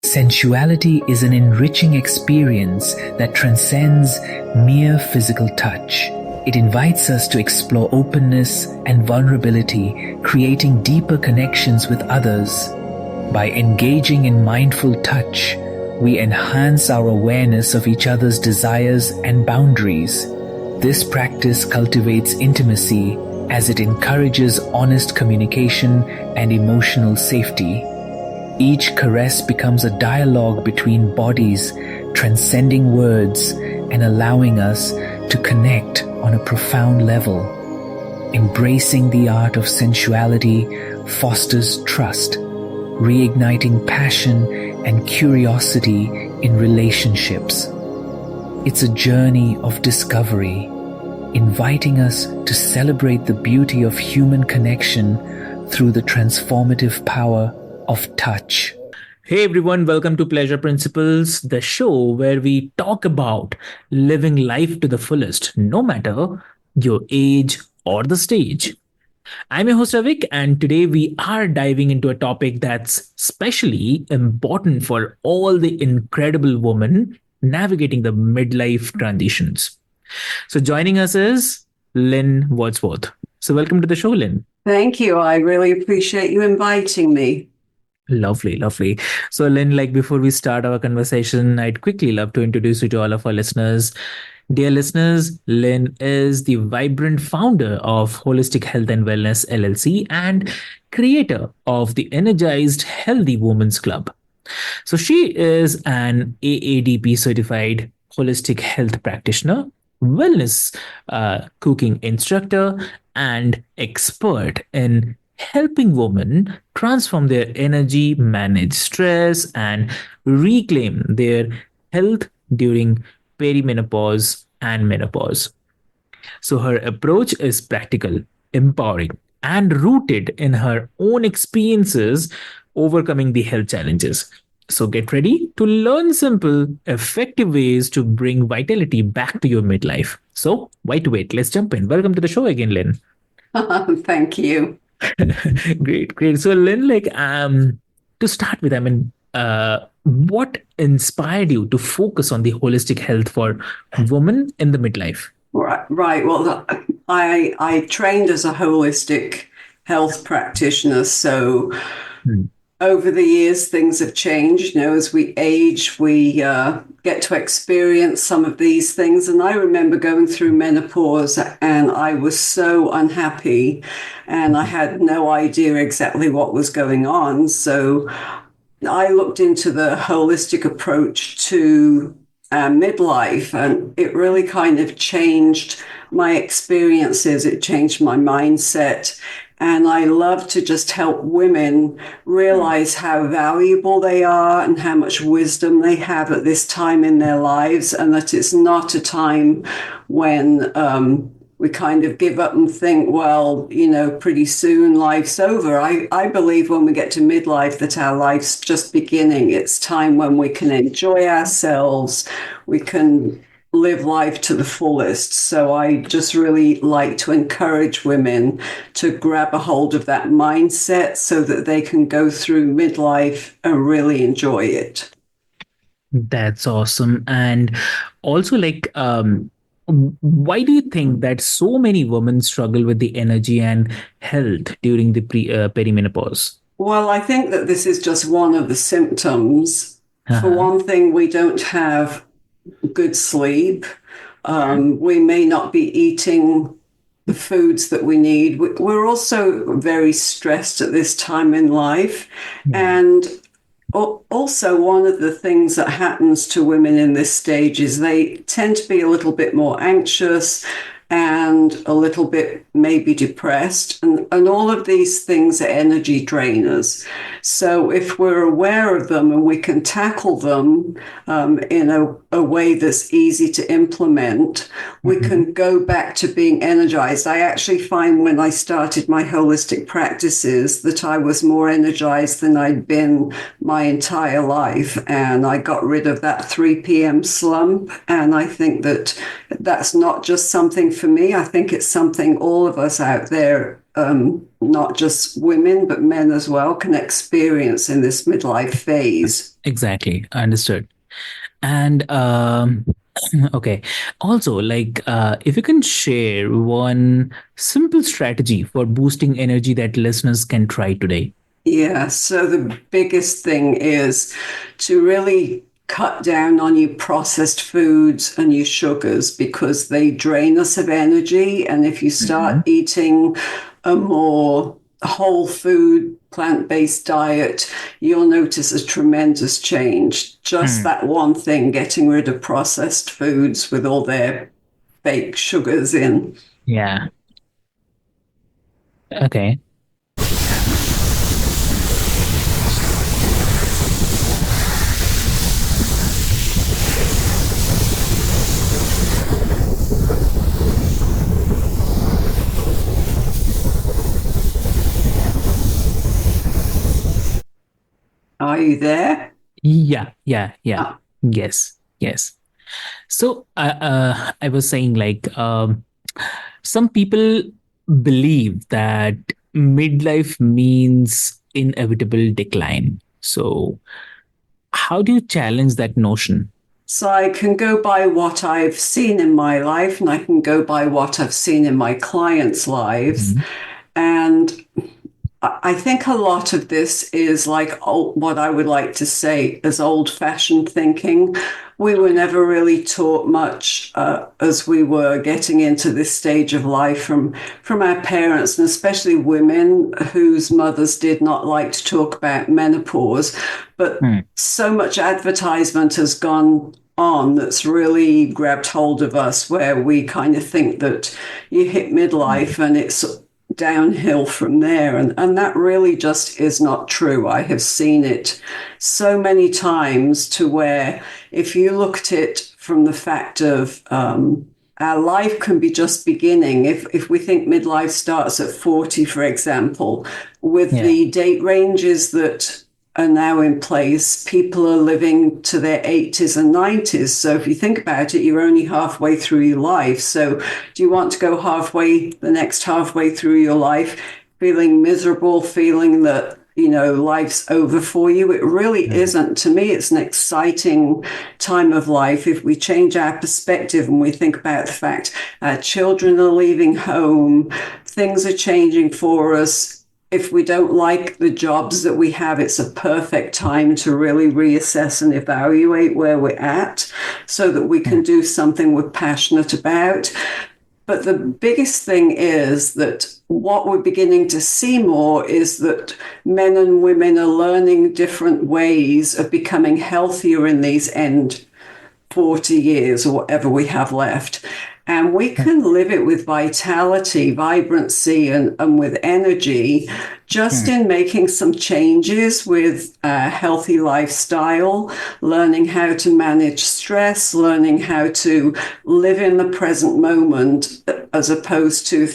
Sensuality is an enriching experience that transcends mere physical touch. It invites us to explore openness and vulnerability, creating deeper connections with others. By engaging in mindful touch, we enhance our awareness of each other's desires and boundaries. This practice cultivates intimacy as it encourages honest communication and emotional safety. Each caress becomes a dialogue between bodies, transcending words and allowing us to connect on a profound level. Embracing the art of sensuality fosters trust, reigniting passion and curiosity in relationships. It's a journey of discovery, inviting us to celebrate the beauty of human connection through the transformative power of touch. Hey everyone, welcome to Pleasure Principles, the show where we talk about living life to the fullest, no matter your age or the stage. I'm your host Avik, and today we are diving into a topic that's especially important for all the incredible women navigating the midlife transitions. So joining us is Lynn Wordsworth. So welcome to the show, Lynn. Thank you. I really appreciate you inviting me. Lovely. So Lynn, before we start our conversation, I'd quickly love to introduce you to all of our listeners. Dear listeners, Lynn is the vibrant founder of Holistic Health and Wellness LLC and creator of the Energized Healthy Women's Club. So she is an AADP certified holistic health practitioner, wellness cooking instructor, and expert in helping women transform their energy, manage stress, and reclaim their health during perimenopause and menopause. So her approach is practical, empowering, and rooted in her own experiences overcoming the health challenges. So get ready to learn simple, effective ways to bring vitality back to your midlife. So why to wait? Let's jump in. Welcome to the show again, Lynn. Thank you. Great. So Lynn, to start with, what inspired you to focus on the holistic health for women in the midlife? Right. Well, I trained as a holistic health practitioner. So over the years, things have changed. As we age, we get to experience some of these things. And I remember going through menopause and I was so unhappy and I had no idea exactly what was going on. So I looked into the holistic approach to midlife, and it really kind of changed my experiences. It changed my mindset. And I love to just help women realize how valuable they are and how much wisdom they have at this time in their lives, and that it's not a time when we kind of give up and think, well, pretty soon life's over. I believe when we get to midlife that our life's just beginning. It's time when we can enjoy ourselves. We can live life to the fullest. So I just really like to encourage women to grab a hold of that mindset so that they can go through midlife and really enjoy it. That's awesome. And also, why do you think that so many women struggle with the energy and health during the perimenopause? Well, I think that this is just one of the symptoms. For one thing, we don't have good sleep. We may not be eating the foods that we need. We're also very stressed at this time in life. And also, one of the things that happens to women in this stage is they tend to be a little bit more anxious and a little bit maybe depressed. And all of these things are energy drainers. So if we're aware of them and we can tackle them in a way that's easy to implement, we can go back to being energized. I actually find when I started my holistic practices that I was more energized than I'd been my entire life. And I got rid of that 3 p.m. slump. And I think that that's not just something for me. I think it's something all of us out there not just women, but men as well can experience in this midlife phase. Exactly. Understood. And okay. Also, like, if you can share one simple strategy for boosting energy that listeners can try today. Yeah, so the biggest thing is to really cut down on your processed foods and your sugars because they drain us of energy. And if you start Mhm. eating a more whole food, plant-based diet, you'll notice a tremendous change. Just Hmm. that one thing, getting rid of processed foods with all their fake sugars in. Yeah. Okay. Are you there? Yeah. Yeah. Yeah. Ah, Yes. Yes. So I was saying like some people believe that midlife means inevitable decline. So how do you challenge that notion? so I can go by what I've seen in my life and I can go by what I've seen in my clients' lives. Mhm. And I think a lot of this is like what I would like to say as old fashioned thinking. We were never really taught much as we were getting into this stage of life from our parents, and especially women whose mothers did not like to talk about menopause. But Hmm. so much advertisement has gone on that's really grabbed hold of us, where we kind of think that you hit midlife and it's downhill from there. And that really just is not true. I have seen it so many times to where if you look at it from the fact of our life can be just beginning. If we think midlife starts at 40, for example, with Yeah. the date ranges that are now in place, people are living to their 80s and 90s. So if you think about it, you're only halfway through your life. So do you want to go the next halfway through your life, feeling miserable, feeling that, life's over for you? It really Hmm. isn't. To me, it's an exciting time of life if we change our perspective and we think about the fact our children are leaving home, things are changing for us. If we don't like the jobs that we have, it's a perfect time to really reassess and evaluate where we're at so that we Hmm. can do something we're passionate about. But the biggest thing is that what we're beginning to see more is that men and women are learning different ways of becoming healthier in these end 40 years or whatever we have left. And we can live it with vitality, vibrancy, and with energy just Hmm. in making some changes with a healthy lifestyle, learning how to manage stress, learning how to live in the present moment as opposed to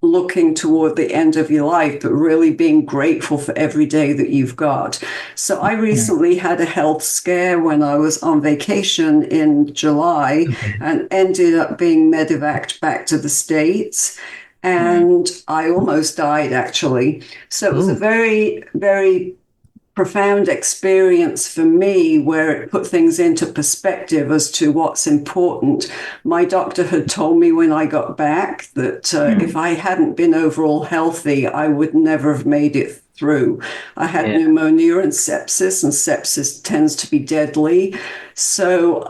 looking toward the end of your life, but really being grateful for every day that you've got. So I Hmm. recently had a health scare when I was on vacation in July Okay. and ended up being medevaced back to the States. Hmm. And I almost died actually. So it was a Oh, very, very profound experience for me where it put things into perspective as to what's important. My doctor had told me when I got back that if hmm. I hadn't been overall healthy, I would never have made it through. I had Yeah. pneumonia and sepsis tends to be deadly. So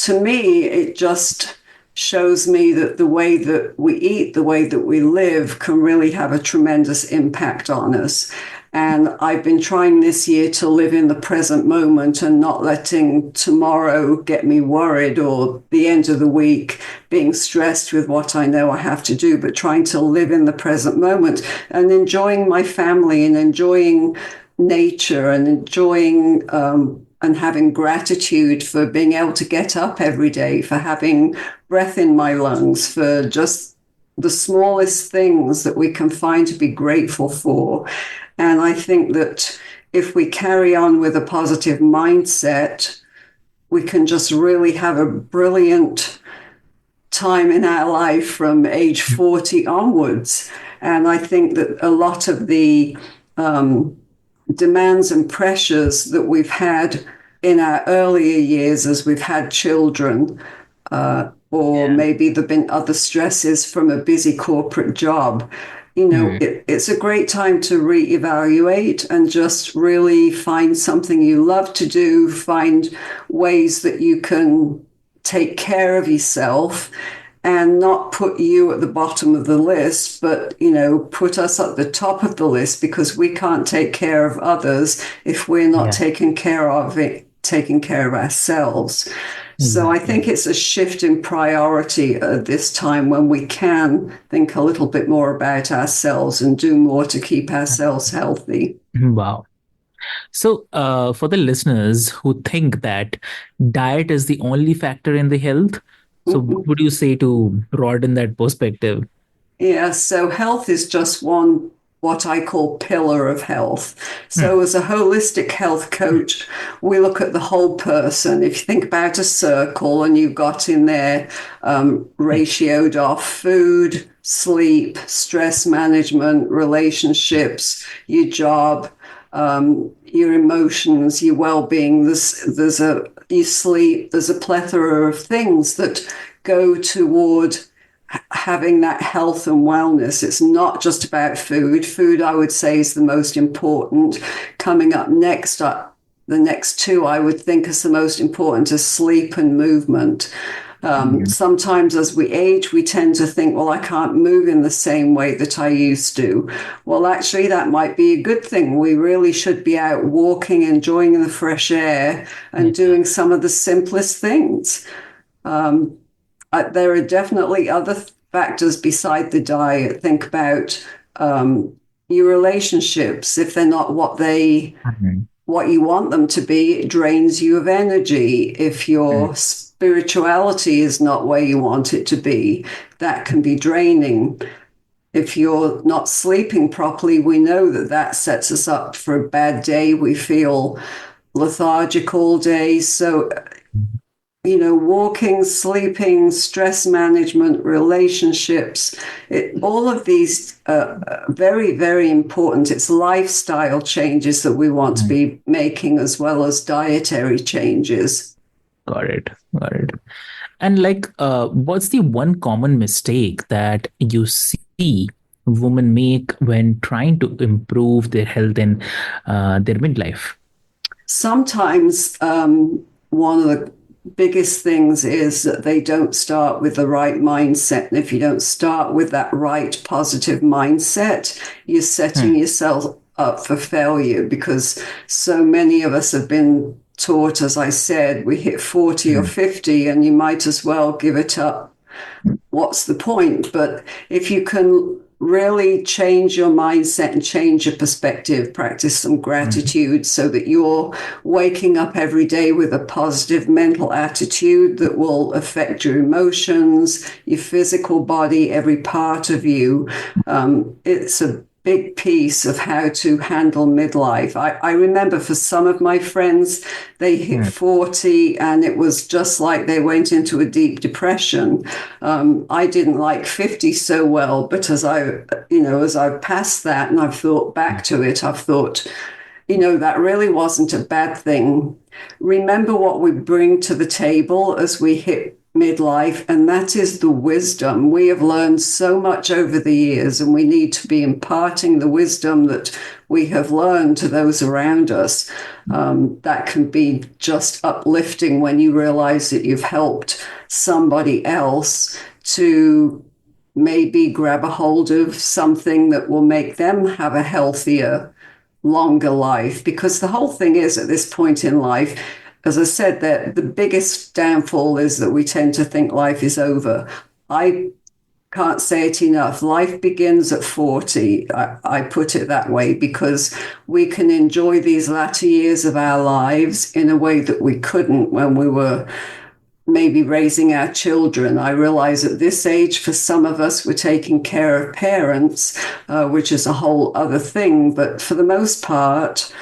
to me, it just shows me that the way that we eat, the way that we live can really have a tremendous impact on us. And I've been trying this year to live in the present moment and not letting tomorrow get me worried or the end of the week being stressed with what I know I have to do, but trying to live in the present moment and enjoying my family and enjoying nature and enjoying and having gratitude for being able to get up every day, for having breath in my lungs, for just the smallest things that we can find to be grateful for. And I think that if we carry on with a positive mindset, we can just really have a brilliant time in our life from age 40 onwards. And I think that a lot of the demands and pressures that we've had in our earlier years as we've had children, or maybe there've been other stresses from a busy corporate job. It's a great time to reevaluate and just really find something you love to do, find ways that you can take care of yourself and not put you at the bottom of the list, but, put us at the top of the list, because we can't take care of others if we're not taking care of ourselves. So I think it's a shift in priority at this time when we can think a little bit more about ourselves and do more to keep ourselves healthy. Wow. So, for the listeners who think that diet is the only factor in the health, so what would you say to broaden that perspective? Yeah, so health is just one, what I call pillar of health. So as a holistic health coach, we look at the whole person. If you think about a circle and you've got in there ratioed off food, sleep, stress management, relationships, your job, your emotions, your well-being, you sleep, there's a plethora of things that go toward having that health and wellness. It's not just about food. Food, I would say, is the most important. Coming up next, the next two I would think is the most important, is sleep and movement. Sometimes as we age, we tend to think, well, I can't move in the same way that I used to. Well, actually, that might be a good thing. We really should be out walking, enjoying the fresh air, and doing some of the simplest things. There are definitely other factors beside the diet. Think about your relationships. If they're not what you want them to be, it drains you of energy. If your spirituality is not where you want it to be, that can be draining. If you're not sleeping properly, we know that sets us up for a bad day. We feel lethargic all day. So walking, sleeping, stress management, relationships, all of these are very, very important. It's lifestyle changes that we want to be making, as well as dietary changes. Got it. And what's the one common mistake that you see women make when trying to improve their health in their midlife? Sometimes one of the biggest things is that they don't start with the right mindset. And if you don't start with that right positive mindset, you're setting yourself up for failure, because so many of us have been taught, as I said, we hit 40 or 50 and you might as well give it up. What's the point? But if you can really change your mindset and change your perspective, practice some gratitude so that you're waking up every day with a positive mental attitude that will affect your emotions, your physical body, every part of you. It's a big piece of how to handle midlife. I remember for some of my friends, they hit 40 and it was just like they went into a deep depression. I didn't like 50 so well, but as I've passed that and I've thought back to it, I've thought, that really wasn't a bad thing. Remember what we bring to the table as we hit midlife, and that is the wisdom. We have learned so much over the years, and we need to be imparting the wisdom that we have learned to those around us. That can be just uplifting when you realize that you've helped somebody else to maybe grab a hold of something that will make them have a healthier, longer life. Because the whole thing is, at this point in life, as I said, that the biggest downfall is that we tend to think life is over. I can't say it enough. Life begins at 40. I put it that way because we can enjoy these latter years of our lives in a way that we couldn't when we were maybe raising our children. I realize at this age, for some of us, we're taking care of parents, which is a whole other thing. But for the most part,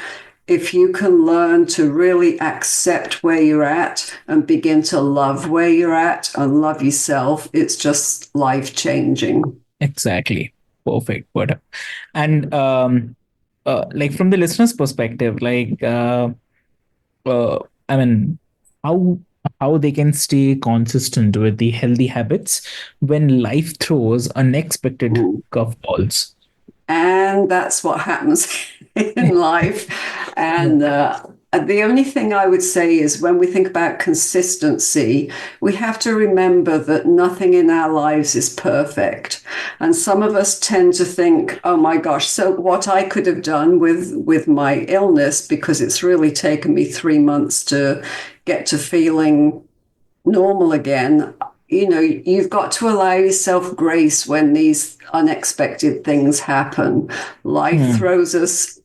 if you can learn to really accept where you're at and begin to love where you're at and love yourself, it's just life-changing. Exactly. Perfect. What? And like from the listener's perspective, uh, I mean, how how they can stay consistent with the healthy habits when life throws unexpected Mm. curveballs. And that's what happens in life. And the only thing I would say is when we think about consistency, we have to remember that nothing in our lives is perfect. And some of us tend to think, oh my gosh, so what I could have done with my illness, because it's really taken me 3 months to get to feeling normal again. You've got to allow yourself grace when these unexpected things happen. Life Hmm. throws us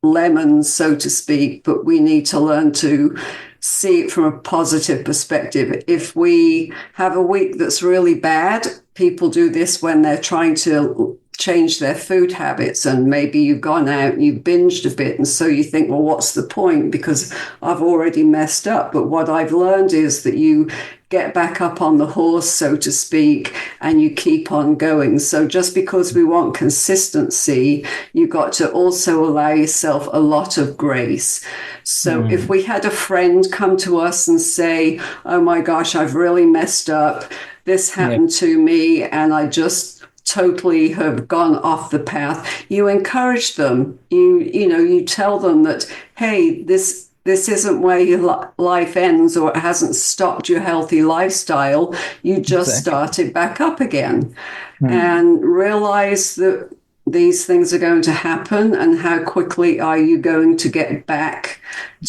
lemons, so to speak, but we need to learn to see it from a positive perspective. If we have a week that's really bad, people do this when they're trying to change their food habits, and maybe you've gone out and you've binged a bit, and so you think, well, what's the point, because I've already messed up. But what I've learned is that you get back up on the horse, so to speak, and you keep on going. So just because we want consistency, you've got to also allow yourself a lot of grace. So if Hmm. we had a friend come to us and say, oh my gosh, I've really messed up, this Yeah. happened to me, and I just totally have gone off the path, you encourage them. You tell them that, hey, this isn't where your life ends, or it hasn't stopped your healthy lifestyle. You just Exactly. started back up again. Hmm. And realize that these things are going to happen, and how quickly are you going to get back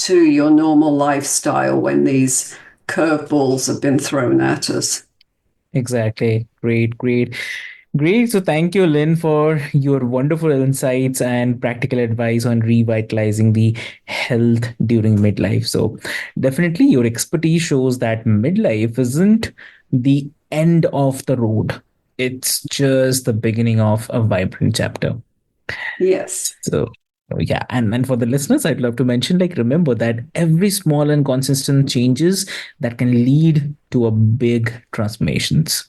to your normal lifestyle when these curveballs have been thrown at us. Exactly. Great, great. Great. So thank you, Lynn, for your wonderful insights and practical advice on revitalizing the health during midlife. So definitely your expertise shows that midlife isn't the end of the road. It's just the beginning of a vibrant chapter. Yes. So yeah, and for the listeners, I'd love to mention, like, remember that every small and consistent changes that can lead to a big transformations.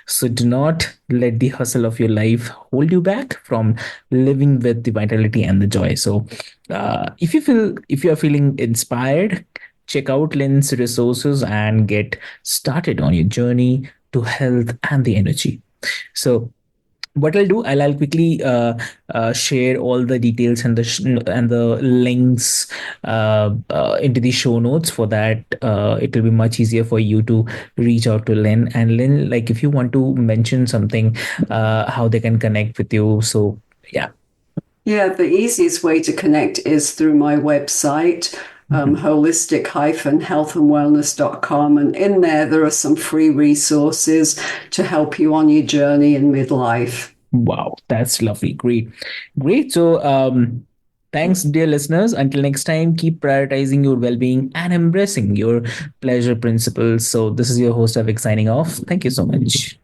So do not let the hustle of your life hold you back from living with the vitality and the joy. So if you are feeling inspired, check out Lynn's resources and get started on your journey to health and the energy. So what I'll do, I'll quickly share all the details and and the links into the show notes. For that, it will be much easier for you to reach out to Lynn. And Lynn, like if you want to mention something, how they can connect with you. So yeah. Yeah, the easiest way to connect is through my website, Mhm. holistic-healthandwellness.com. And in there are some free resources to help you on your journey in midlife. Wow, that's lovely. Great. Great. So thanks, dear listeners. Until next time, keep prioritizing your well-being and embracing your pleasure principles. So this is your host Avik signing off. Thank you so much.